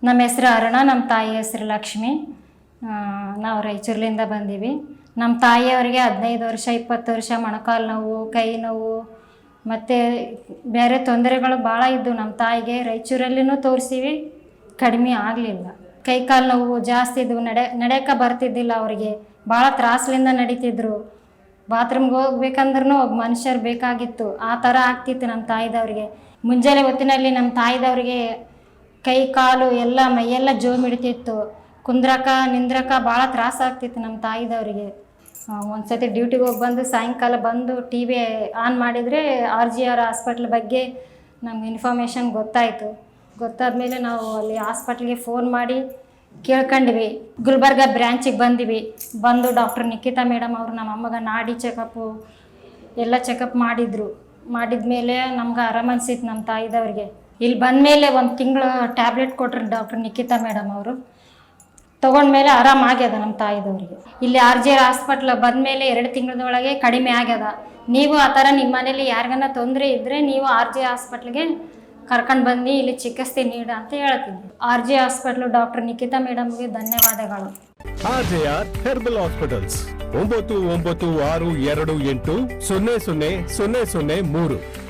ನಮ್ಮ ಹೆಸರು ಅರುಣ, ನಮ್ಮ ತಾಯಿ ಹೆಸರು ಲಕ್ಷ್ಮಿ. ನಾವು ರಾಯಚೂರ್ಲಿಂದ ಬಂದೀವಿ. ನಮ್ಮ ತಾಯಿಯವರಿಗೆ 15 ವರ್ಷ 20 ವರ್ಷ ಮೊಣಕಾಲು ನೋವು, ಕೈ ನೋವು ಮತ್ತು ಬೇರೆ ತೊಂದರೆಗಳು ಭಾಳ ಇದ್ದವು ನಮ್ಮ ತಾಯಿಗೆ. ರಾಯಚೂರಲ್ಲಿನೂ ತೋರಿಸೀವಿ, ಕಡಿಮೆ ಆಗಲಿಲ್ಲ. ಕೈ ಕಾಲು ನೋವು ಜಾಸ್ತಿ ಇದ್ದವು, ನಡೆಯೋಕೆ ಬರ್ತಿದ್ದಿಲ್ಲ ಅವರಿಗೆ. ಭಾಳ ತ್ರಾಸಲಿಂದ ನಡೀತಿದ್ರು. ಬಾತ್ರೂಮ್ಗೆ ಹೋಗ್ಬೇಕಂದ್ರೂ ಒಬ್ಬ ಮನುಷ್ಯರು ಬೇಕಾಗಿತ್ತು. ಆ ಥರ ಆಗ್ತಿತ್ತು ನಮ್ಮ ತಾಯಿದವ್ರಿಗೆ. ಮುಂಜಾನೆ ಹೊತ್ತಿನಲ್ಲಿ ನಮ್ಮ ತಾಯಿದವ್ರಿಗೆ ಕೈ ಕಾಲು ಎಲ್ಲ ಮೈಯೆಲ್ಲ ಜೋಮ್ ಹಿಡಿತಿತ್ತು. ಕುಂದ್ರಕ ನಿಂದ್ರಕ ಭಾಳ ತ್ರಾಸ ಆಗ್ತಿತ್ತು ನಮ್ಮ ತಾಯಿದವರಿಗೆ. ಒಂದು ಸತಿ ಡ್ಯೂಟಿಗೆ ಹೋಗಿ ಬಂದು ಸಾಯಂಕಾಲ ಬಂದು ಟಿ ವಿ ಆನ್ ಮಾಡಿದರೆ RGR ಹಾಸ್ಪಿಟ್ಲ್ ಬಗ್ಗೆ ನಮ್ಗೆ ಇನ್ಫಾರ್ಮೇಷನ್ ಗೊತ್ತಾಯಿತು. ಗೊತ್ತಾದಮೇಲೆ ನಾವು ಅಲ್ಲಿ ಹಾಸ್ಪಿಟ್ಲಿಗೆ ಫೋನ್ ಮಾಡಿ ಕೇಳ್ಕೊಂಡ್ವಿ. ಗುಲ್ಬರ್ಗ ಬ್ರ್ಯಾಂಚಿಗೆ ಬಂದ್ವಿ. ಬಂದು ಡಾಕ್ಟರ್ ನಿಖಿತಾ ಮೇಡಮ್ ಅವರು ನಮ್ಮ ಅಮ್ಮಗ ನಾಡಿ ಚೆಕಪ್ಪು ಎಲ್ಲ ಚೆಕಪ್ ಮಾಡಿದರು. ಮಾಡಿದ್ಮೇಲೆ ನಮ್ಗೆ ಆರಾಮ ಅನ್ಸಿತ್ತು ನಮ್ಮ ತಾಯಿದವ್ರಿಗೆ. ಇಲ್ಲಿ ಬಂದಮೇಲೆ 1 ತಿಂಗಳು ಟ್ಯಾಬ್ಲೆಟ್ ಕೊಟ್ಟರು ಡಾಕ್ಟರ್ ನಿಖಿತಾ ಮೇಡಮ್ ಅವರು. ತೊಗೊಂಡ್ಮೇಲೆ ಆರಾಮಾಗ್ಯದ ನಮ್ಮ ತಾಯಿದವ್ರಿಗೆ. ಇಲ್ಲಿ RGR ಹಾಸ್ಪಿಟ್ಲ್ ಬಂದಮೇಲೆ 2 ತಿಂಗಳದೊಳಗೆ ಕಡಿಮೆ ಆಗ್ಯದ. ನೀವು ಆ ಥರ ನಿಮ್ಮ ಮನೇಲಿ ಯಾರಿಗಾನ ತೊಂದರೆ ಇದ್ದರೆ ನೀವು RGR ಹಾಸ್ಪಿಟ್ಲಿಗೆ ಕರ್ಕೊಂಡು ಬನ್ನಿ, ಇಲ್ಲಿ ಚಿಕಿತ್ಸೆ ನೀಡ ಅಂತ ಹೇಳ್ತೀನಿ. RGR ಹಾಸ್ಪಿಟ್ಲು ಡಾಕ್ಟರ್ ನಿಖಿತಾ ಮೇಡಮ್ಗೆ ಧನ್ಯವಾದಗಳು. RGR herbal hospitals 9962280003